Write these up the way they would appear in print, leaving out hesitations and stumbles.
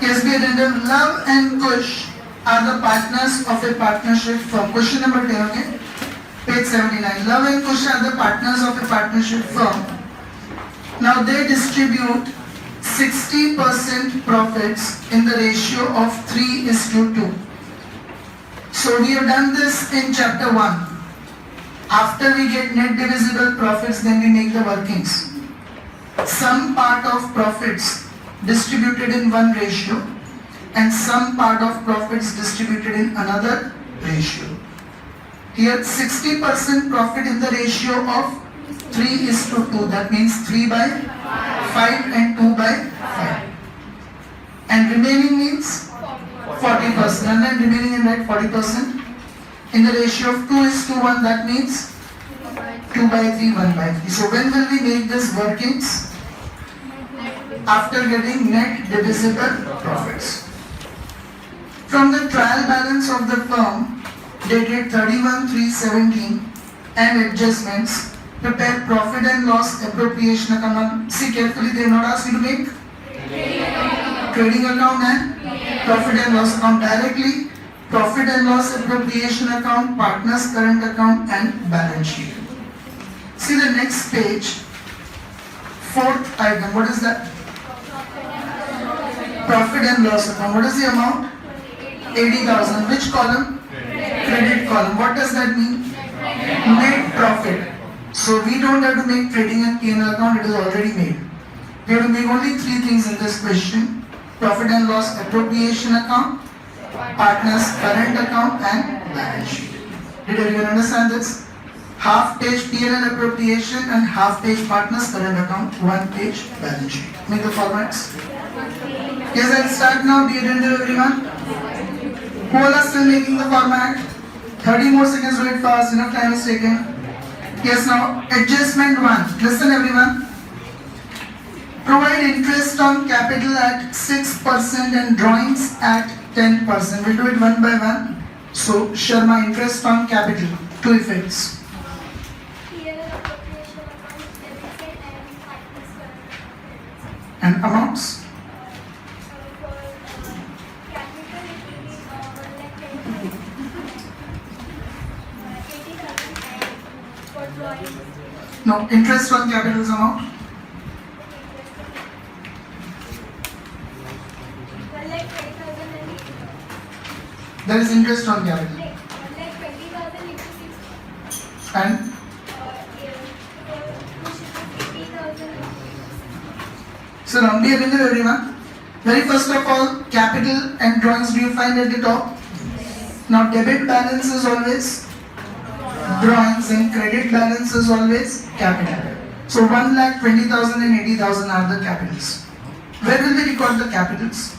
Yes, be attentive. Love and Kush are the partners of a partnership firm. Question number 10, okay? Page 79. Love and Kush are the partners of a partnership firm. Now they distribute 60% profits in the ratio of 3:2. So we have done this in chapter 1. After we get net divisible profits, then we make the workings. Some part of profits distributed in one ratio and some part of profits distributed in another ratio. Here 60% profit in the ratio of 3:2. That means 3 by 5 and 2 by 5. And remaining means 40%. And then remaining in red 40% in the ratio of 2:1. That means 2 by 3, 1 by 3. So when will we make this workings? After getting net divisible profits. From the trial balance of the firm dated 31/3/17 and adjustments, prepare profit and loss appropriation account. See carefully, they have not asked you to make trading account and profit and loss account directly. Profit and loss appropriation account, partners current account and balance sheet. See the next page, fourth item. What is that? Profit and loss account. What is the amount? 80,000. Which column? Credit column. What does that mean? Net profit. So we don't have to make trading and P&L account, it is already made. We have to make only three things in this question: profit and loss appropriation account, partners current account and balance sheet. Did everyone understand this? Half page P&L appropriation and half page partners current account, one page balance sheet. Make the formats. Yes, I'll start now. Be attentive everyone. Who all are still making the format? 30 more seconds, do it fast, enough time is taken. Yes, now adjustment 1. Listen everyone. Provide interest on capital at 6% and drawings at 10%. We'll do it one by one. So, Sharma, interest on capital. Two effects. And amounts? No, interest on capital is amount? There is interest on capital. And? So now be attentive everyone. Very first of all, capital and drawings do you find at the top? Now debit balance is always drawings and credit balance is always capital. So 1,20,000 and 80,000 are the capitals. Where will we record the capitals?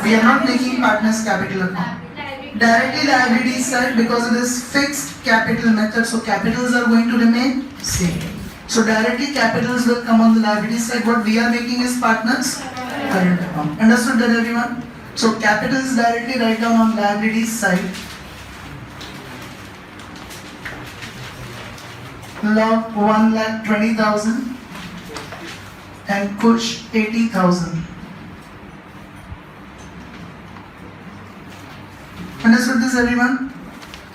We are not making partners capital account. Directly liability side, because it is fixed capital method, so capitals are going to remain same. So directly capitals will come on the liability side. What we are making is partners current account. Understood that everyone? So capitals directly write down on liability side. Log 1,20,000 and Kush 80,000. Understood this everyone?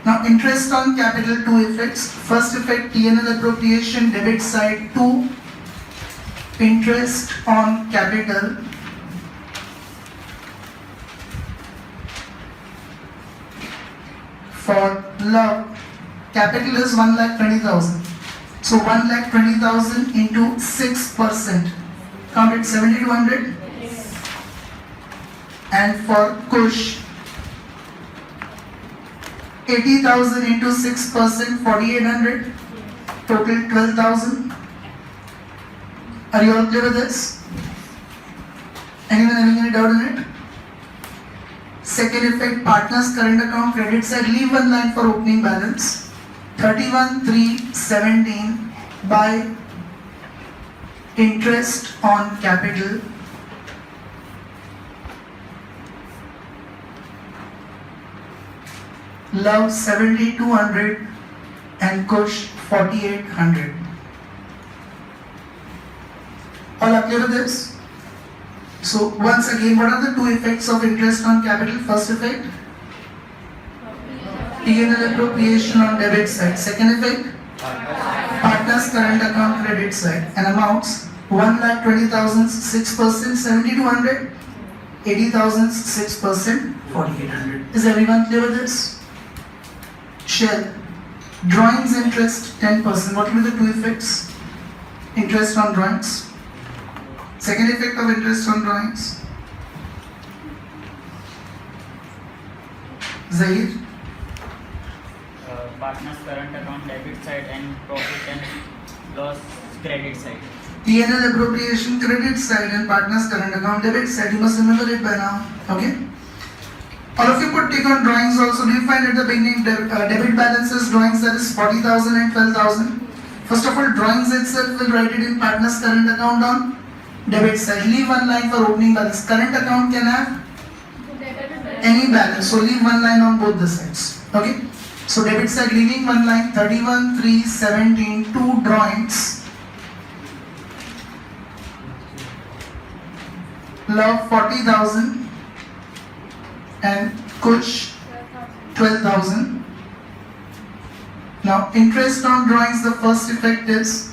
Now interest on capital, two effects. First effect, P&L appropriation, debit side 2. Interest on capital. For love, capital is 1,20,000. So 1,20,000 into 6%. Count it, 7,200. And for Kush, 80,000 into 6%, 4,800. Total 12,000. Are you all clear with this? Anyone having any doubt in it? Second effect, partners current account, credit side, leave one line for opening balance. 31/3/17 by interest on capital Love 7,200 and Kush 4,800. All are clear with this? So once again, what are the two effects of interest on capital? First effect, P&L appropriation on debit side. Second effect, partner's current account credit side, and amounts 1,20,000 6%, 7,200, 80,000 6%, 4,800. Is everyone clear with this? Shell, drawings interest 10%. What will be the two effects? Interest on drawings. Second effect of interest on drawings. Zahir. Partner's current account debit side and profit and loss credit side. P&L appropriation credit side and partner's current account debit side. You must remember it by now. Okay. All of you could take on drawings also. Do you find at the beginning debit balances drawings, that is 40,000 and 12,000? First of all, drawings itself will write it in partner's current account on debit side. Leave one line for opening balance. Current account can have any balance, so leave one line on both the sides. Okay. So debit side leaving one line, 31,317, two drawings. Love 40,000 and Kush 12,000. Now interest on drawings, the first effect is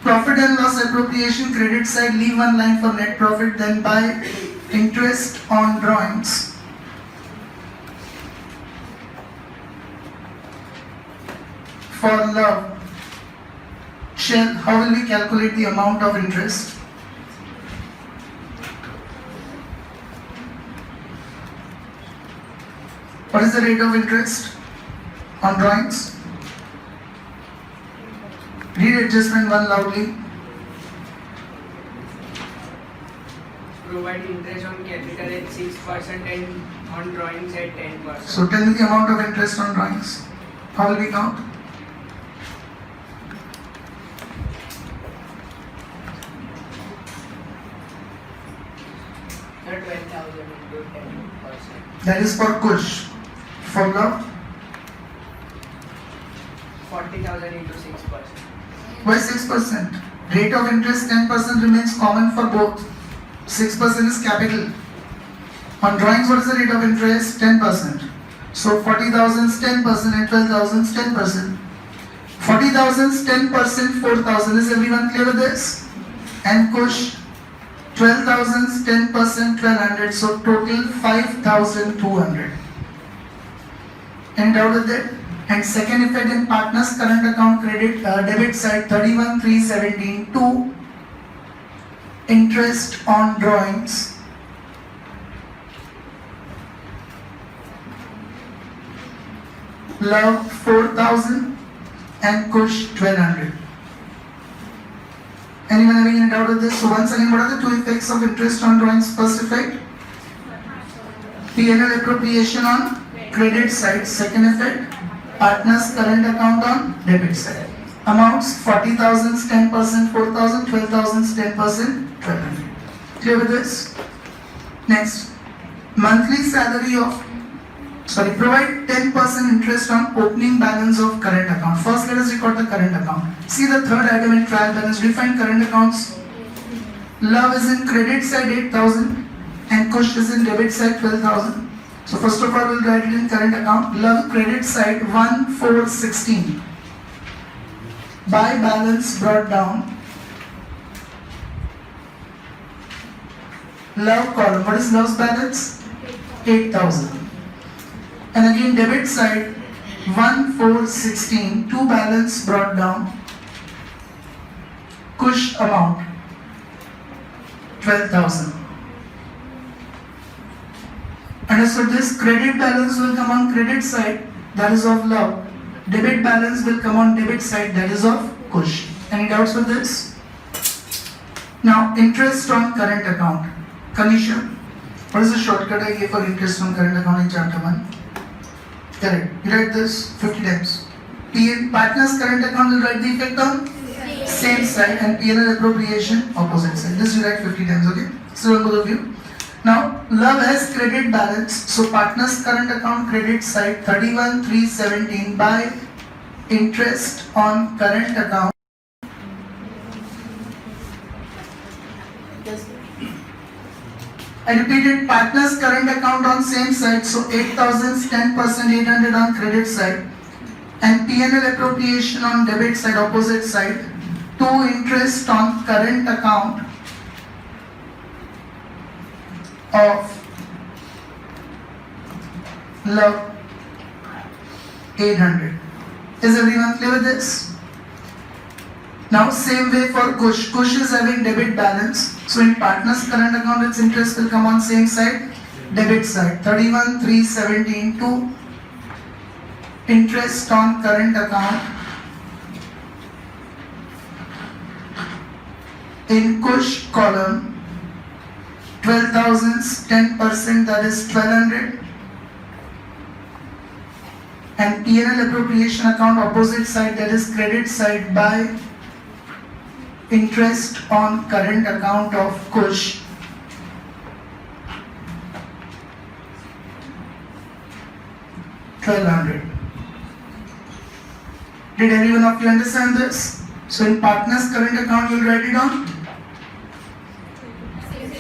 profit and loss appropriation credit side, leave one line for net profit, then by interest on drawings. For love, Shell, how will we calculate the amount of interest? What is the rate of interest on drawings? Read adjustment 1 loudly. Provide interest on capital at 6% and on drawings at 10%. So tell me the amount of interest on drawings. How will we count? So 12,000 into 10%. That is for Kush. For love, 40,000 into 6%. why 6%? Rate of interest 10% remains common for both. 6% is capital. On drawings, what is the rate of interest? 10%. So 40,000 is 10% and 12,000 is 10%. 40,000 is 10%, 4,000. Is everyone clear with this? And Kush, 12,000 is 10%, 1,200. So total 5,200. Any doubt with that? And second effect in partner's current account credit debit side, 31,317, 2 interest on drawings. Love 4,000 and Kush 1,200. Anyone having any doubt with this? So once again, what are the two effects of interest on drawings? First effect, P&L appropriation on credit side. Second effect, partner's current account on debit side. Amounts 40,000 is 10%, 4,000, 12,000 is 10%, 1,200. Clear with this? Next, monthly salary of, provide 10% interest on opening balance of current account. First, let us record the current account. See the third item in trial balance. Define current accounts. Love is in credit side 8,000 and Kush is in debit side 12,000. So first of all, we'll write it in current account. Love credit side 1,416. Buy balance brought down. Love column. What is love's balance? 8,000. And again debit side 1,416. Two balance brought down. Kush amount 12,000. Understood this? Credit balance will come on credit side, that is of love. Debit balance will come on debit side, that is of Kush. Any doubts with this? Now, interest on current account. Kanisha, what is the shortcut I gave for interest on current account in chapter 1? Correct. You write this 50 times. Partner's current account will write the effect on same side and P&L appropriation opposite side. This you write 50 times, okay? So both of you. Now, love has credit balance, so partner's current account credit side 31,317 by interest on current account I repeated, partners current account on same side, so 8,000, 10%, 800 on credit side, and P&L appropriation on debit side, opposite side, to interest on current account of love 800. Is everyone clear with this? Now same way for Kush. Kush is having debit balance. So in partner's current account, its interest will come on same side, debit side. 31,370 into interest on current account in Kush column, 12,000, 10%, that is 1,200. And P&L appropriation account opposite side, that is credit side, by interest on current account of Kush, 1,200. Did everyone of you understand this? So in partner's current account, we'll write it on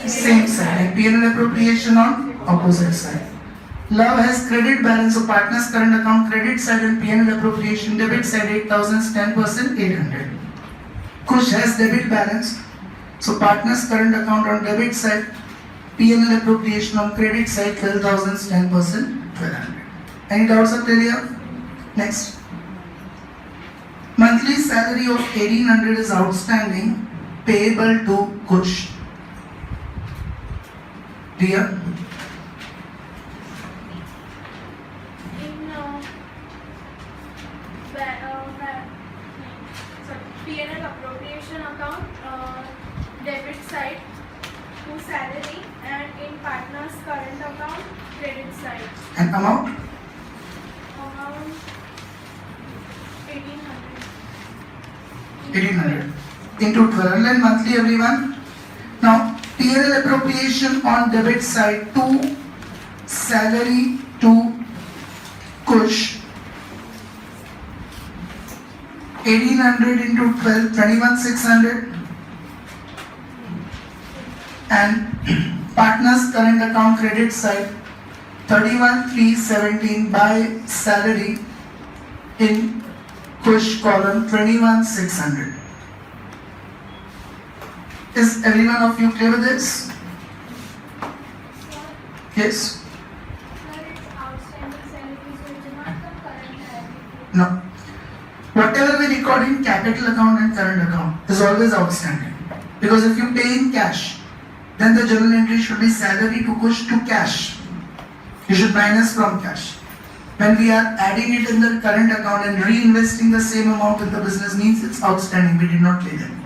same side, and P&L appropriation on opposite side. Love has credit balance, so partner's current account credit side and P&L appropriation debit side, 8,000, 10%, 800. Kush has debit balance, so partner's current account on debit side, P&L appropriation on credit side, 12,000, 10%, 1,200. Any doubts up till here? Next. Monthly salary of 1,800 is outstanding, payable to Kush. Dear? P&L appropriation account, debit side to salary, and in partner's current account, credit side. And amount? Amount 1,800. 1,800 into 1,200 monthly, everyone. Now, P&L appropriation on debit side to salary to Kush, 1,800 into 12, 21,600, and partner's current account credit side, 31,317 by salary in Kush column, 21,600. Is everyone of you clear with this? Yes? Sir, it's outstanding salary, so it's not the current liability. No. Whatever we record in capital account and current account is always outstanding. Because if you pay in cash, then the journal entry should be salary to Kush to cash. You should minus from cash. When we are adding it in the current account and reinvesting the same amount in the business, means it's outstanding, we did not pay them.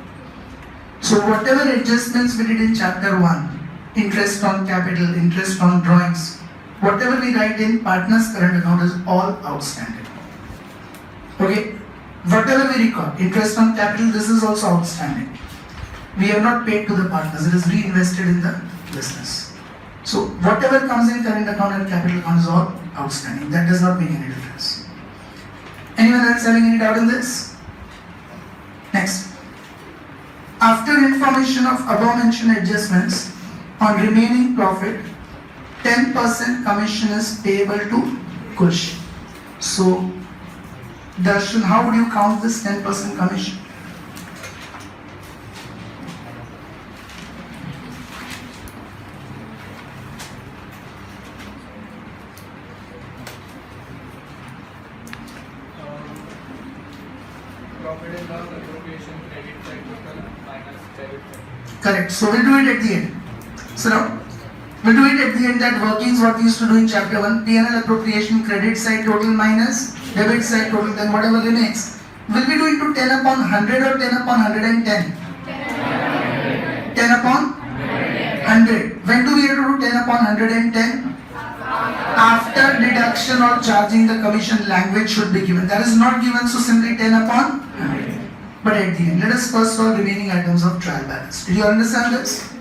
So whatever adjustments we did in chapter 1, interest on capital, interest on drawings, whatever we write in partner's current account is all outstanding. Okay? Whatever we record, interest on capital, this is also outstanding. We have not paid to the partners, it is reinvested in the business. So whatever comes in current account and capital account is all outstanding. That does not make any difference. Anyone else having any doubt in this? Next. After information of above mentioned adjustments on remaining profit, 10% commission is payable to Kush. So Darshan, how would you count this 10% commission? Profit and loss appropriation credit side total minus debit side. Correct. So we'll do it at the end. So now, we'll do it at the end. That workings what we used to do in chapter 1. P&L appropriation credit side total minus debit side total, then whatever remains. Will we do it to 10 upon 100 or 10 upon 110? 10 upon 100. When do we have to do 10 upon 110? After deduction or charging the commission, language should be given. That is not given, so simply 10 upon 100. But at the end, let us first solve remaining items of trial balance. Did you understand this?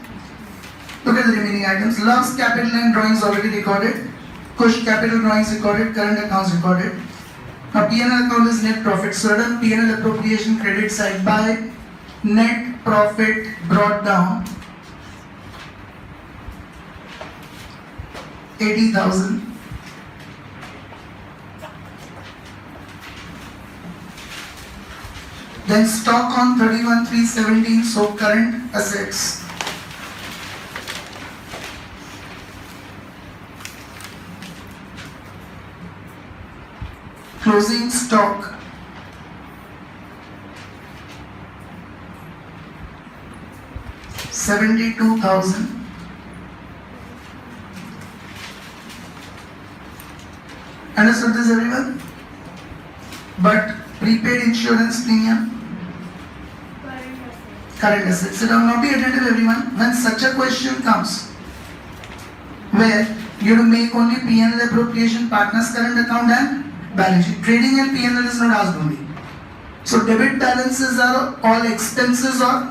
Look at the remaining items. Love's capital and drawings already recorded. Kush capital drawings recorded. Current accounts recorded. Now P&L account is net profit. Certain P&L appropriation credit side by net profit brought down 80,000. Then stock on 31,317, so current assets. Closing stock. $72,000. Understood this, everyone? But prepaid insurance premium, current assets. So now be attentive, everyone. When such a question comes, where you have to make only P&L appropriation, partner's current account and balance sheet. Trading and P&L is not asked only. So debit balances are all expenses or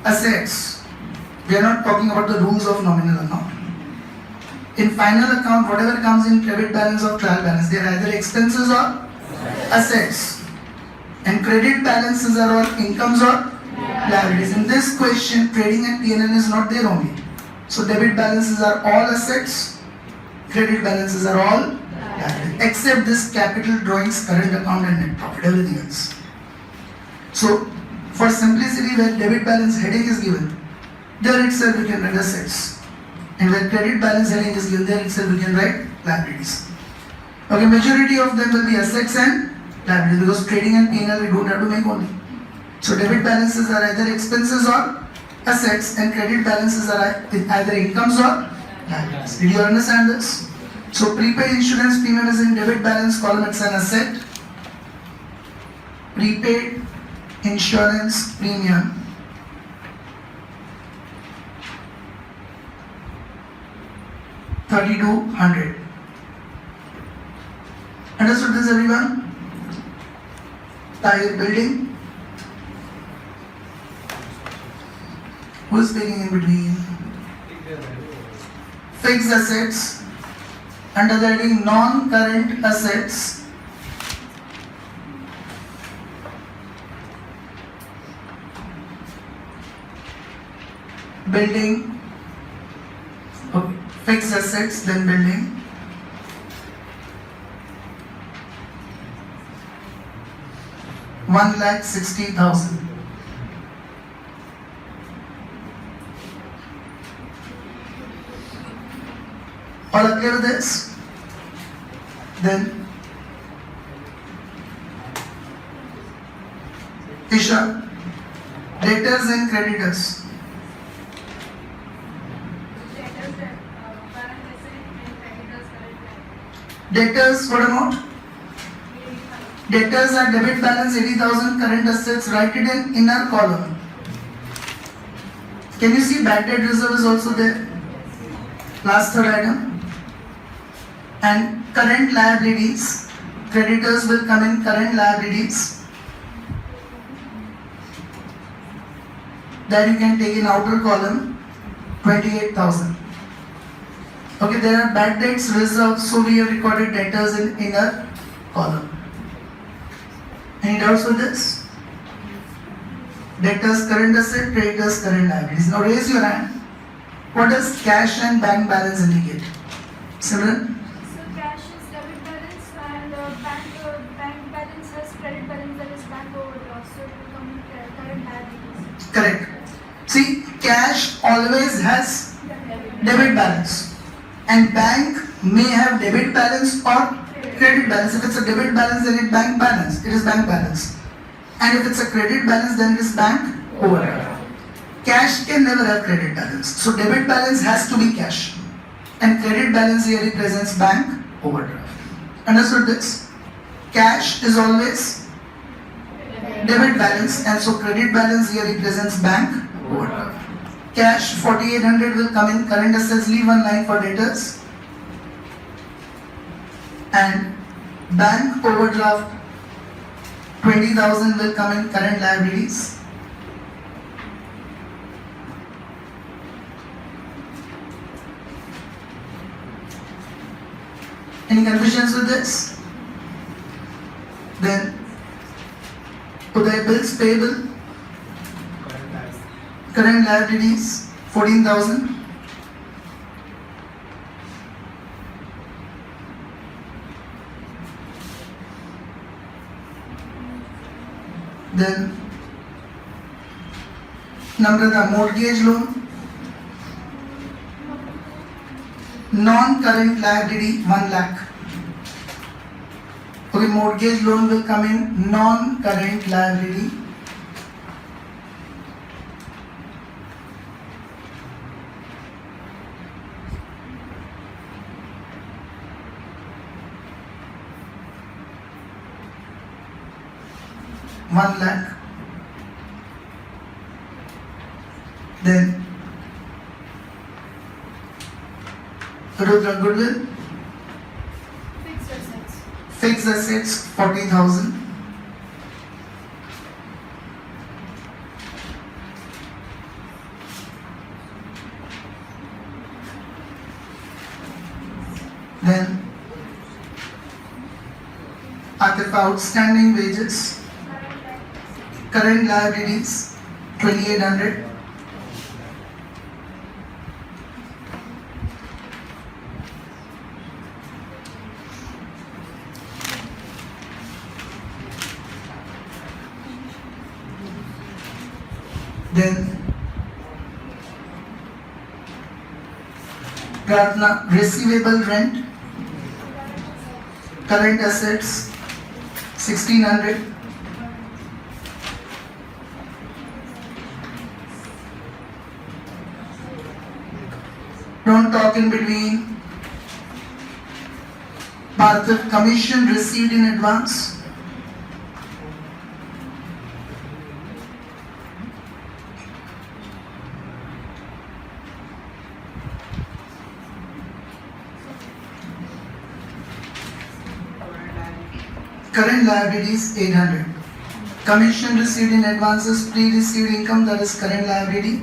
assets. We are not talking about the rules of nominal account. In final account, whatever comes in debit balance or trial balance, they are either expenses or assets. And credit balances are all incomes or liabilities. In this question, trading and P&L is not there only. So debit balances are all assets, credit balances are all liabilities, except this capital drawings, current account and net profit, everything else. So for simplicity, where debit balance heading is given, there itself we can write assets. And where credit balance heading is given, there itself we can write liabilities. Okay, majority of them will be assets and liabilities, because trading and P&L we don't have to make only. So debit balances are either expenses or assets, and credit balances are either incomes or liabilities. Did you understand this? So prepaid insurance premium is in debit balance column, it's an asset. Prepaid insurance premium $3,200. Understood this, everyone? Tire building. Who is speaking in between? Fixed assets. Under the heading non-current assets. Building. Okay. Fixed assets, then building. $1,60,000. All are clear with this? Then Isha, debtors and creditors. Debtors, what amount? Debtors are debit balance 80,000, current assets, write it in inner column. Can you see bad debt reserve is also there? Last third item. And current liabilities, creditors will come in current liabilities. That you can take in outer column, 28,000. Okay, there are bad debts reserved, so we have recorded debtors in inner column. Any doubts with this? Debtors current asset, creditors current liabilities. Now raise your hand. What does cash and bank balance indicate? Simran? So cash is debit balance and bank balance has credit balance, that is bank overdraft. So it will come in current liabilities. Correct. See, cash always has debit balance. And bank may have debit balance or credit balance. If it's a debit balance, then it's bank balance. It is bank balance. And if it's a credit balance, then it is bank overdraft. Cash can never have credit balance. So debit balance has to be cash. And credit balance here represents bank overdraft. Understood this? Cash is always debit balance, and so credit balance here represents bank overdraft. Cash 4,800 will come in current assets, leave one line for debtors. And bank overdraft 20,000 will come in current liabilities. Any confusions with this? Then Uday, bills payable, current liabilities 14,000. Then Namrata, mortgage loan, non-current liability 1 lakh. Okay, mortgage loan will come in non-current liability. One lakh. Then Rudra, goodwill, Fixed assets. fixed assets 40,000. Then Atif, outstanding wages, current liabilities 2,800. Then Pratna, receivable rent, current assets 1,600. Don't talk in between. Parthiv, commission received in advance. Current liabilities 800. Commission received in advances, pre-received income, that is current liability.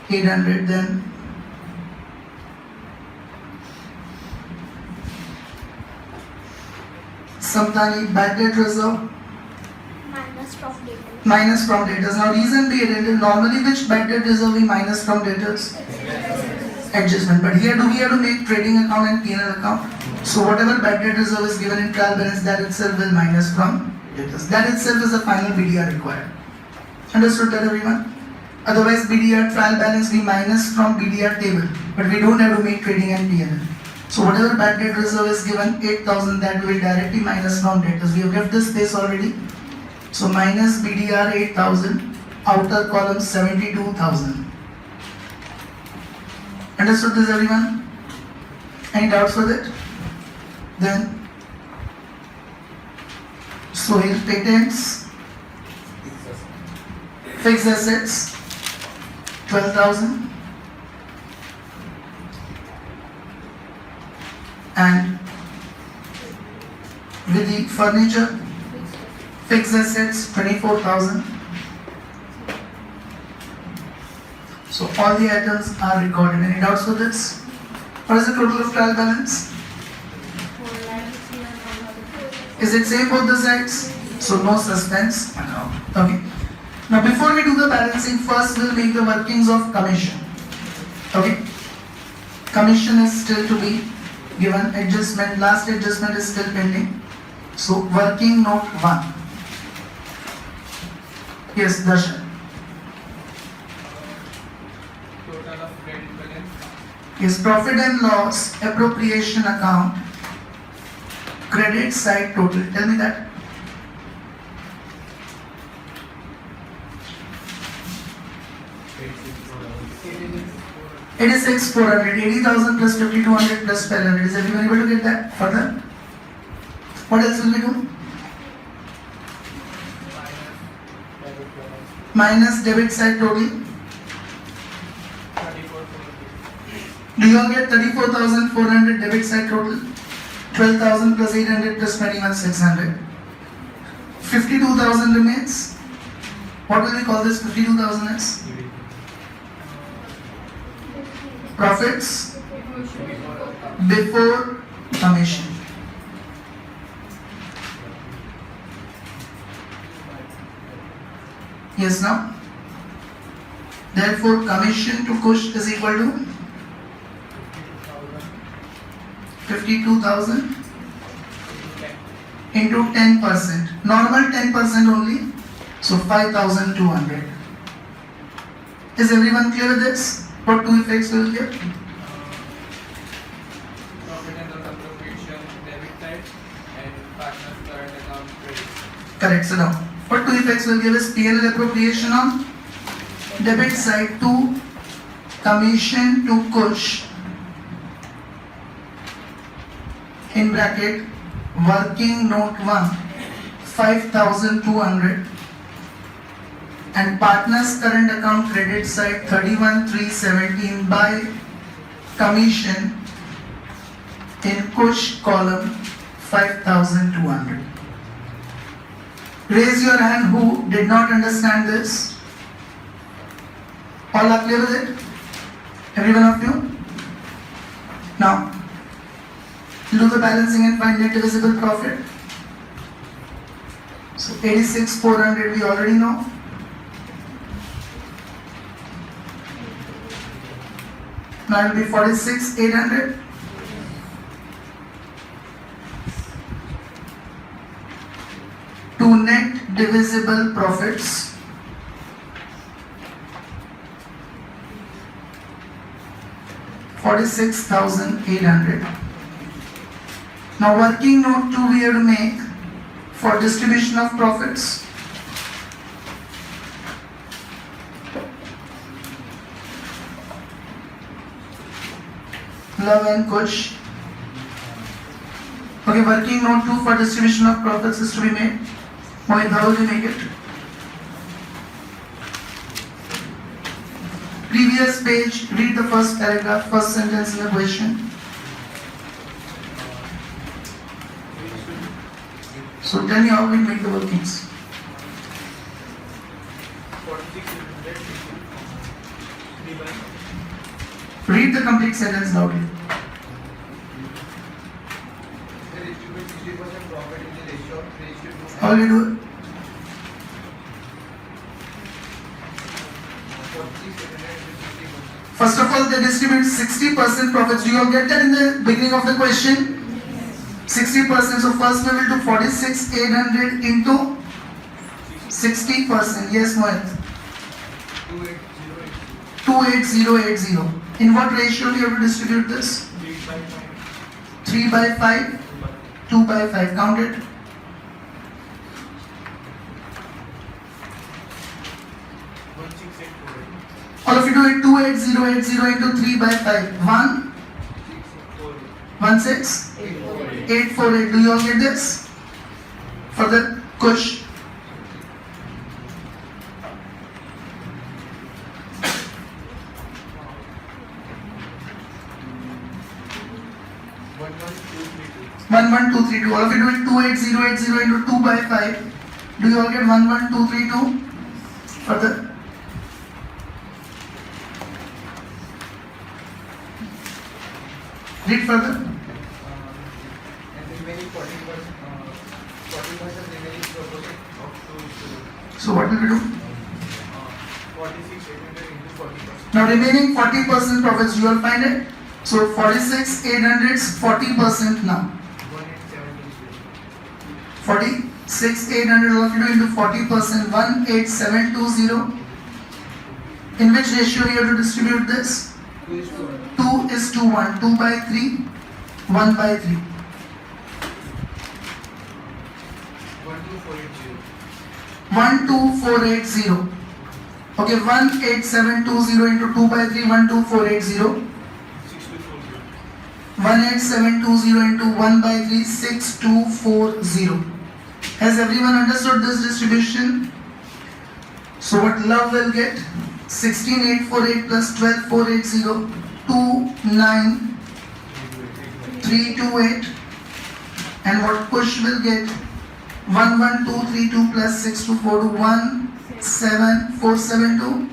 $800. Then Samtani, bad debt reserve Minus from debtors. minus from debtors. Now reason be it, normally which bad debt reserve we minus from debtors? Adjustment. But here do we have to make trading account and P&L account? So whatever bad debt reserve is given in trial balance, that itself will minus from debtors. That itself is the final BDR required. Understood that, everyone? Otherwise BDR trial balance we minus from BDR table, but we don't have to make trading and P&L. So whatever bad debt reserve is given 8,000, that we will directly minus from debtors. We have left this space already. So minus BDR 8,000, outer column 72,000. Understood this, everyone? Any doubts with it? Then Sohail, patents, fixed assets 12,000, and with the furniture, fixed assets 24,000. So all the items are recorded. Any doubts with this? What is the total of trial balance? Is it same both the sides? So no suspense. Okay. Now before we do the balancing, first we'll make the workings of commission. Okay. Commission is still to be given. Adjustment, last adjustment is still pending. So working note 1. Yes, Darshan. Total of credit balance. Yes, profit and loss appropriation account, credit side total. Tell me that. It is 6,400, 80,000 plus 5,200 plus 1,200. Is everyone able to get that further? What else will we do? Minus debit side total. 34,400. Do you all get 34,400 debit side total? 12,000 plus 800 plus 21,600. 52,000 remains. What will we call this 52,000 as? Profits before commission. Yes, now? Therefore, commission to Kush is equal to 52,000 into 10%. Normal 10% only. So 5,200. Is everyone clear with this? What two effects will give? Profit and loss appropriation, debit side, and partner's current account credit. Correct. So now, what two effects will give is P&L appropriation on debit side to commission to Kush in bracket working note 1 5,200 and partners current account credit side 31,317 by commission in Kush column 5,200. Raise your hand who did not understand this. All are clear with it? Every one of you? Now, do the balancing and find net divisible profit. So 86,400 we already know. Now it will be 46,800. To net divisible profits. $46,800. Now working note 2 we have to make for distribution of profits. Love and Kush. Okay, working note 2 for distribution of profits is to be made. Mohit, how will you make it? Previous page, read the first paragraph, first sentence in the question. So tell me how we make the workings. 46,800 Read the complete sentence loudly. They distribute 60% profit in the ratio to How will you do it? 46,800. First of all, they distribute 60% profits. Do you all get that in the beginning of the question? 60%. So first we will do 46,800 into 60%. Yes, Mohit. 28,080. 28080. In what ratio we have to distribute this? 3 by 5, 2 by 5. Count it. 16,848. All of you do it. 28080 into 3 by 5. 1, 16, 848. Do you all get this? For the Kush. One, 1, 2, 3, 2. All of you do it. 28080 into 2 by 5. Do you all get 1, 1, 2, 3, 2? Further. Read further. And remaining 40% remaining profit of 2 So what will we do? 46,800 into 40%. Now remaining 40% profits, you will find it. So 46,800 is 40% now. 18,720. 46,800 all of you do into 40%, 18,720. In which ratio you have to distribute this? 2:1. 2 is to 1. 2 by 3, 1 by 3. 12480. 12480. Okay, 18720 into 2 by 3, 12480. 18720 into 1 by 3, 6240. Has everyone understood this distribution? So what love will get? 16848 plus 12480, 29328. And what Kush will get? 11232 plus 6242, 17472.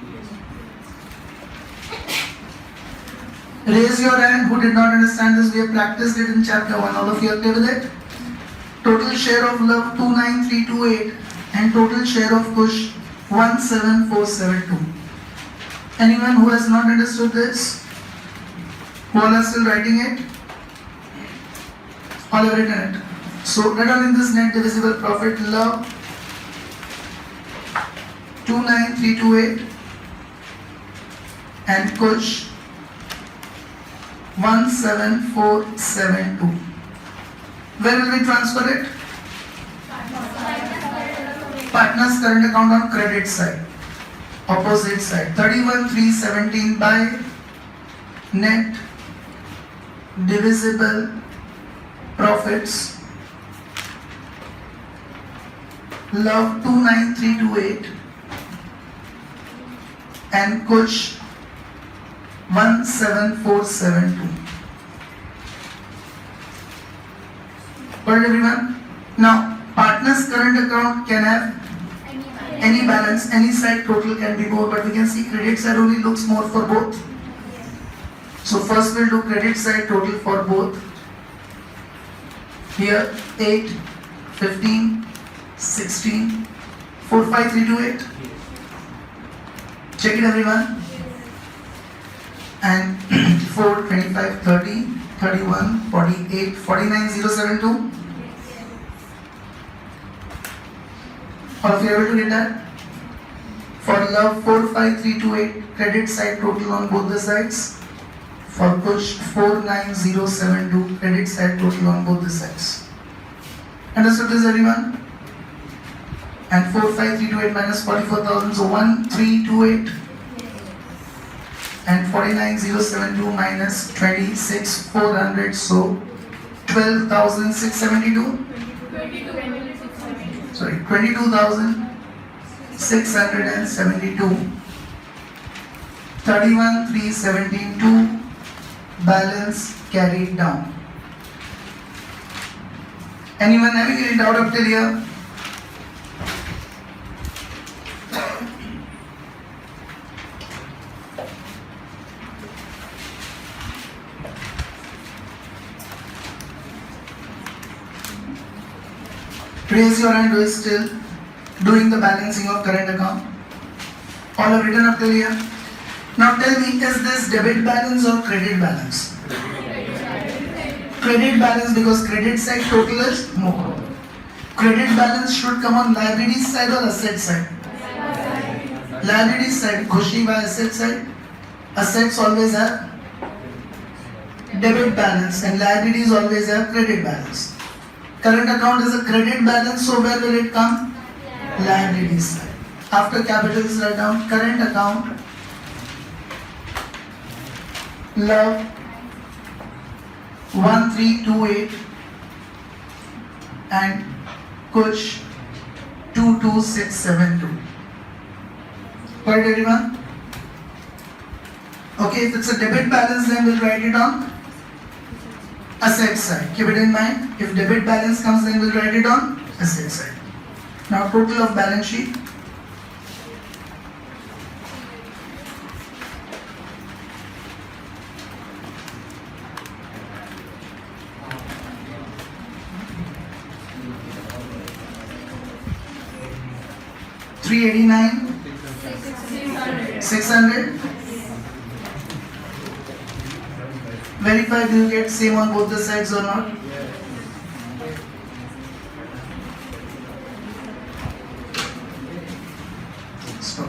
Raise your hand who did not understand this. We have practiced it in chapter 1. All of you are clear with it? Total share of love 29328 and total share of Kush 17472. Anyone who has not understood this? Who all are still writing it? All have written it. So write down in this net divisible profit love 29328 and Kush 17472. Where will we transfer it? Partners current account on credit side. Opposite side. 31,317 by net divisible profits love 29328 and Kush 17472. Got it, everyone? Now, partners current account can have any balance, any side total can be more, but we can see credit side only looks more for both. So first we'll do credit side total for both. Here 8, 15, 16, 4, 5, 3, 2, 8. Check it, everyone. And 4, 25, 30, 31, 48, 49, 072. All of you able to get that? For love 45328 credit side total on both the sides. For push 49072 credit side total on both the sides. Understood this, everyone? And 45328 minus 44,000, so 1328. And 49072 minus 26,400, so 12,672. Sorry, 22,672. 31,317 balance carried down. Anyone having any doubt up till here? Raise your hand who is still doing the balancing of current account. All have written up till here. Now tell me, is this debit balance or credit balance? Credit balance, because credit side total is more. Credit balance should come on liability side or asset side? Liability side, Khushi by asset side. Assets always have debit balance and liabilities always have credit balance. Current account is a credit balance, so where will it come? Liability side. After capitals, write down current account love 1328 and Kush 22672. Got it, everyone? Okay, if it's a debit balance, then we'll write it on asset side. Keep it in mind. If debit balance comes, then we'll write it on asset side. Now total of balance sheet. $389, 600. Verify, do you get same on both the sides or not? Stop.